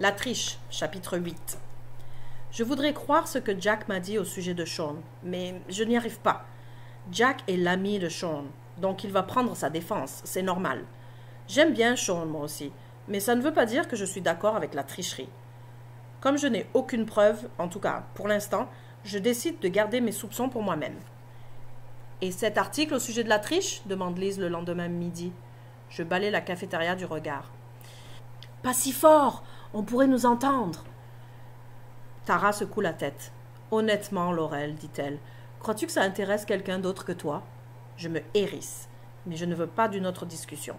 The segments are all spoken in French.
La triche, chapitre 8. Je voudrais croire ce que Jack m'a dit au sujet de Sean, mais je n'y arrive pas. Jack est l'ami de Sean, donc il va prendre sa défense, c'est normal. J'aime bien Sean, moi aussi, mais ça ne veut pas dire que je suis d'accord avec la tricherie. Comme je n'ai aucune preuve, en tout cas pour l'instant, je décide de garder mes soupçons pour moi-même. « Et cet article au sujet de la triche ?» demande Liz le lendemain midi. Je balaie la cafétéria du regard. « Pas si fort, on pourrait nous entendre. » Tara secoue la tête. « Honnêtement, Laurel, dit-elle, crois-tu que ça intéresse quelqu'un d'autre que toi ?» Je me hérisse, mais je ne veux pas d'une autre discussion.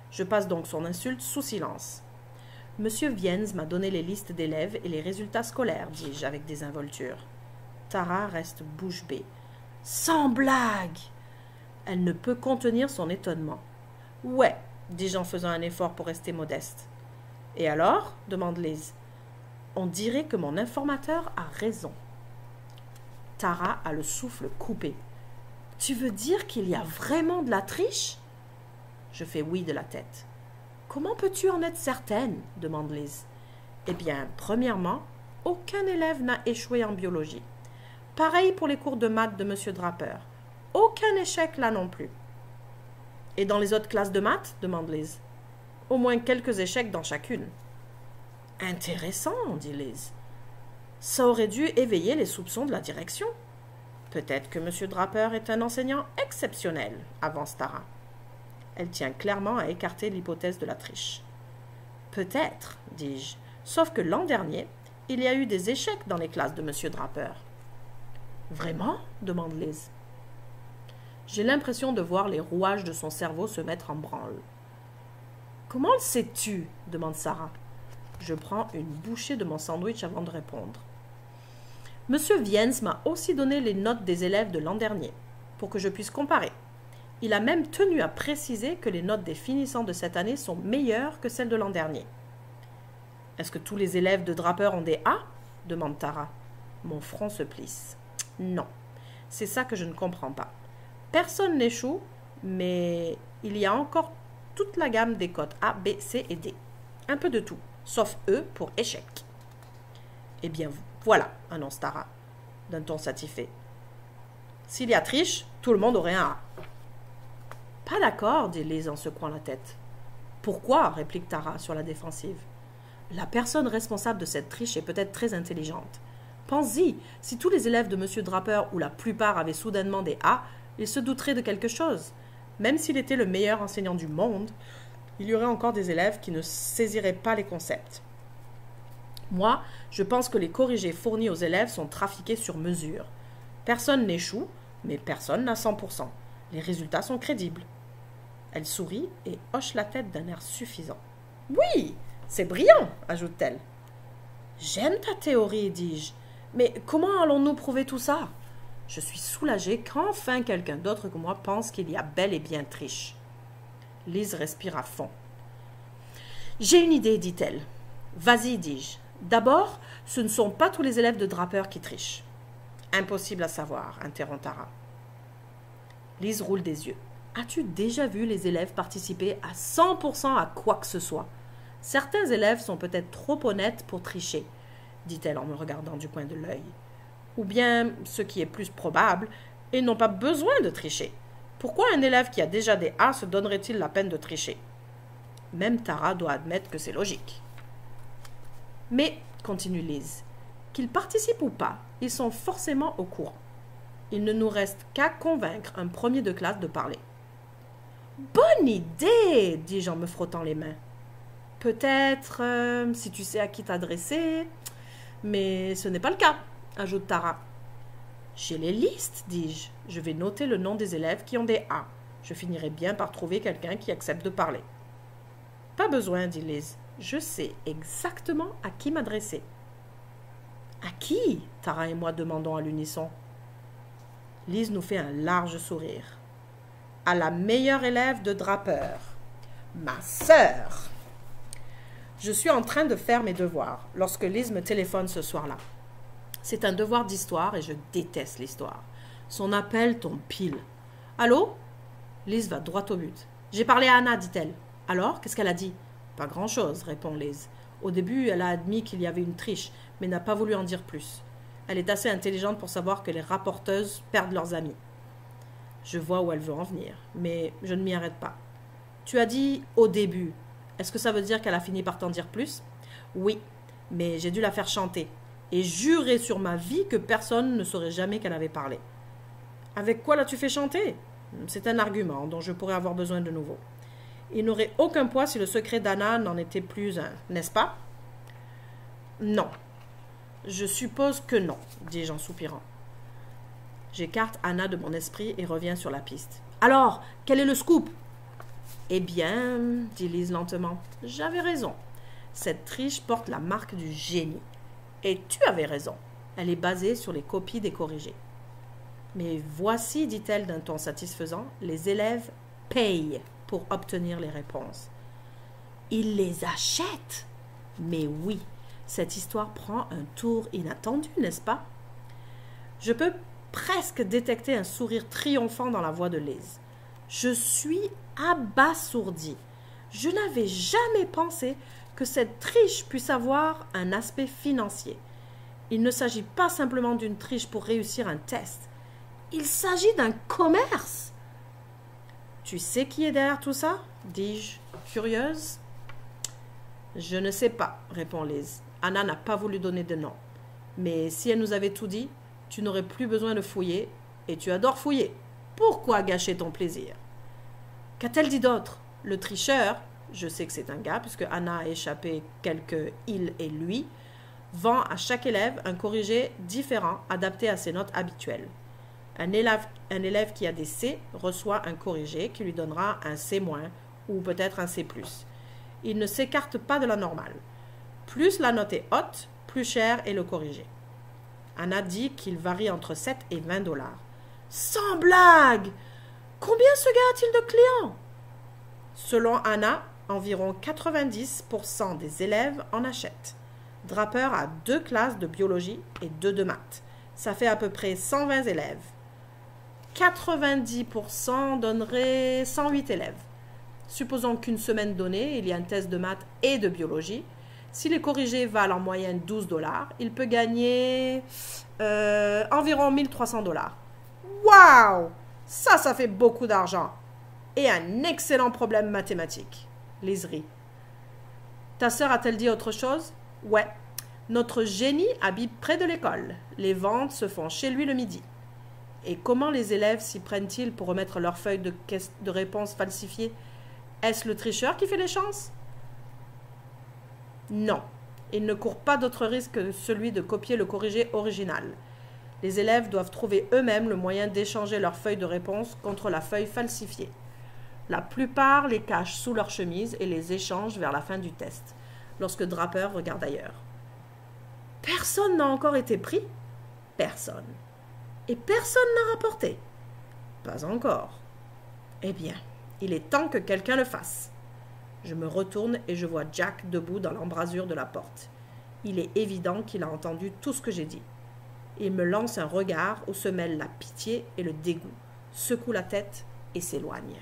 Je passe donc son insulte sous silence. « Monsieur Viens m'a donné les listes d'élèves et les résultats scolaires, dis-je avec désinvolture. Tara reste bouche bée. « Sans blague !» Elle ne peut contenir son étonnement. « Ouais, dis-je en faisant un effort pour rester modeste. « Et alors ?» demande Liz. « On dirait que mon informateur a raison. » Tara a le souffle coupé. « Tu veux dire qu'il y a vraiment de la triche ?» Je fais oui de la tête. « Comment peux-tu en être certaine ?» demande Liz. « Eh bien, premièrement, aucun élève n'a échoué en biologie. Pareil pour les cours de maths de M. Draper. Aucun échec là non plus. »« Et dans les autres classes de maths ?» demande Liz. « Au moins quelques échecs dans chacune. »« Intéressant, » dit Liz. « Ça aurait dû éveiller les soupçons de la direction. Peut-être que M. Draper est un enseignant exceptionnel, avance Tara. Elle tient clairement à écarter l'hypothèse de la triche. Peut-être, dis-je, sauf que l'an dernier, il y a eu des échecs dans les classes de M. Draper. Vraiment ? demande Liz. J'ai l'impression de voir les rouages de son cerveau se mettre en branle. Comment le sais-tu ? demande Sarah. Je prends une bouchée de mon sandwich avant de répondre. Monsieur Viens m'a aussi donné les notes des élèves de l'an dernier, pour que je puisse comparer. Il a même tenu à préciser que les notes des finissants de cette année sont meilleures que celles de l'an dernier. « Est-ce que tous les élèves de Draper ont des A ?» demande Tara. Mon front se plisse. « Non, c'est ça que je ne comprends pas. Personne n'échoue, mais il y a encore toute la gamme des cotes A, B, C et D. Un peu de tout, sauf E pour échec. » « Eh bien, voilà, annonce Tara, d'un ton satisfait. S'il y a triche, tout le monde aurait un A. Pas d'accord, dit Liz en secouant la tête. Pourquoi ? Réplique Tara sur la défensive. La personne responsable de cette triche est peut-être très intelligente. Pense-y, si tous les élèves de M. Draper ou la plupart avaient soudainement des A, ils se douteraient de quelque chose. Même s'il était le meilleur enseignant du monde, il y aurait encore des élèves qui ne saisiraient pas les concepts. Moi, je pense que les corrigés fournis aux élèves sont trafiqués sur mesure. Personne n'échoue, mais personne n'a 100%. Les résultats sont crédibles. Elle sourit et hoche la tête d'un air suffisant. « Oui, c'est brillant !» ajoute-t-elle. « J'aime ta théorie, dis-je. Mais comment allons-nous prouver tout ça ? Je suis soulagée qu'enfin quelqu'un d'autre que moi pense qu'il y a bel et bien triche. » Liz respire à fond. « J'ai une idée, dit-elle. Vas-y, dis-je. D'abord, ce ne sont pas tous les élèves de Draper qui trichent. »« Impossible à savoir, interrompt Tara. Liz roule des yeux. « As-tu déjà vu les élèves participer à 100% à quoi que ce soit ? Certains élèves sont peut-être trop honnêtes pour tricher, dit-elle en me regardant du coin de l'œil. Ou bien, ce qui est plus probable, ils n'ont pas besoin de tricher. Pourquoi un élève qui a déjà des A se donnerait-il la peine de tricher ? Même Tara doit admettre que c'est logique. Mais, continue Liz, qu'ils participent ou pas, ils sont forcément au courant. Il ne nous reste qu'à convaincre un premier de classe de parler. « Bonne idée !» dis-je en me frottant les mains. « Peut-être, si tu sais à qui t'adresser, mais ce n'est pas le cas, » ajoute Tara. « J'ai les listes, dis-je. Je vais noter le nom des élèves qui ont des A. Je finirai bien par trouver quelqu'un qui accepte de parler. »« Pas besoin, dit Liz. Je sais exactement à qui m'adresser. »« À qui ?» Tara et moi demandons à l'unisson. Liz nous fait un large sourire. « À la meilleure élève de Draper, ma sœur. » Je suis en train de faire mes devoirs lorsque Liz me téléphone ce soir-là. C'est un devoir d'histoire et je déteste l'histoire. Son appel tombe pile. « Allô ?» Liz va droit au but. « J'ai parlé à Anna, dit-elle. »« Alors, qu'est-ce qu'elle a dit ?»« Pas grand-chose, répond Liz. Au début, elle a admis qu'il y avait une triche, mais n'a pas voulu en dire plus. Elle est assez intelligente pour savoir que les rapporteuses perdent leurs amis. Je vois où elle veut en venir, mais je ne m'y arrête pas. Tu as dit « au début ». Est-ce que ça veut dire qu'elle a fini par t'en dire plus? Oui, mais j'ai dû la faire chanter et jurer sur ma vie que personne ne saurait jamais qu'elle avait parlé. Avec quoi l'as-tu fait chanter? C'est un argument dont je pourrais avoir besoin de nouveau. Il n'aurait aucun poids si le secret d'Anna n'en était plus un, n'est-ce pas? Non. Je suppose que non, dis-je en soupirant. J'écarte Anna de mon esprit et reviens sur la piste. Alors, quel est le scoop? Eh bien, dit Liz lentement, j'avais raison. Cette triche porte la marque du génie. Et tu avais raison. Elle est basée sur les copies des corrigés. Mais voici, dit-elle d'un ton satisfaisant, les élèves payent pour obtenir les réponses. Ils les achètent? Mais oui, cette histoire prend un tour inattendu, n'est-ce pas? Je peux presque détecter un sourire triomphant dans la voix de Liz. Je suis abasourdie. Je n'avais jamais pensé que cette triche puisse avoir un aspect financier. Il ne s'agit pas simplement d'une triche pour réussir un test. Il s'agit d'un commerce. Tu sais qui est derrière tout ça? Dis-je, curieuse. Je ne sais pas, répond Liz. Anna n'a pas voulu donner de nom. Mais si elle nous avait tout dit, tu n'aurais plus besoin de fouiller, et tu adores fouiller. Pourquoi gâcher ton plaisir? Qu'a-t-elle dit d'autre? Le tricheur, je sais que c'est un gars, puisque Anna a échappé quelques il et lui, vend à chaque élève un corrigé différent adapté à ses notes habituelles. Un élève qui a des C reçoit un corrigé qui lui donnera un C- ou peut-être un C+. Il ne s'écarte pas de la normale. Plus la note est haute, plus cher est le corrigé. Anna dit qu'il varie entre 7 et 20 $. Sans blague! Combien ce gars a-t-il de clients? Selon Anna, environ 90% des élèves en achètent. Draper a 2 classes de biologie et 2 de maths. Ça fait à peu près 120 élèves. 90% donnerait 108 élèves. Supposons qu'une semaine donnée, il y a un test de maths et de biologie. Si les corrigés valent en moyenne 12 $, il peut gagner environ 1300 $. Waouh! Ça fait beaucoup d'argent. Et un excellent problème mathématique. Liz rit. Ta sœur a-t-elle dit autre chose? Ouais. Notre génie habite près de l'école. Les ventes se font chez lui le midi. Et comment les élèves s'y prennent-ils pour remettre leurs feuilles de réponses falsifiées? Est-ce le tricheur qui fait les chances? Non. Il ne court pas d'autre risque que celui de copier le corrigé original. Les élèves doivent trouver eux-mêmes le moyen d'échanger leurs feuilles de réponse contre la feuille falsifiée. La plupart les cachent sous leur chemise et les échangent vers la fin du test, lorsque Draper regarde ailleurs. Personne n'a encore été pris? Personne. Et personne n'a rapporté? Pas encore. Eh bien, il est temps que quelqu'un le fasse. Je me retourne et je vois Jack debout dans l'embrasure de la porte. Il est évident qu'il a entendu tout ce que j'ai dit. Il me lance un regard où se mêlent la pitié et le dégoût, secoue la tête et s'éloigne.